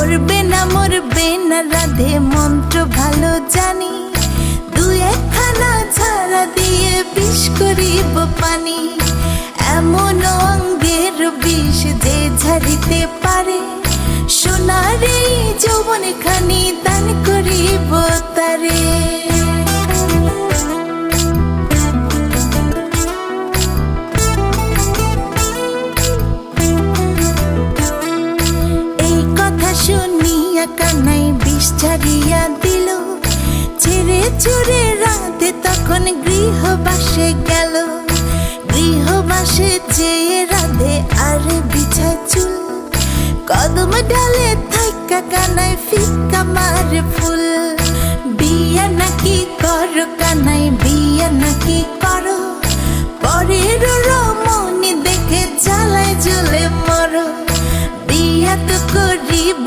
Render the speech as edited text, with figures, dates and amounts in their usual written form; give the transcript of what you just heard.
মরবে না রাধে মন্ত্র ভালো জানি, দু একখানা ছাড়া দিয়ে বিষ করিব পানি। এমন অঙ্গের বিষ যে ঝাড়িতে পারে, সোনার এই যৌবন খানি দান করিব তারে। এই কথা শুনিয়া কানাই বিষ ছাড়িয়া দিল, ছেড়ে ছুড়ে রাধে তখন গৃহবাসে গেল। গৃহবাসে যেয়ে রাধে আর বিছায় চুল, কদম ডালে থাইকা কানাই ফিক্কা মারে ফুল। বিয়া নাকি করো কানাই, বিয়া নাকি করো, পরের রমণী দেখে জ্বালায় জ্বলে মরো। বিয়া তো করিব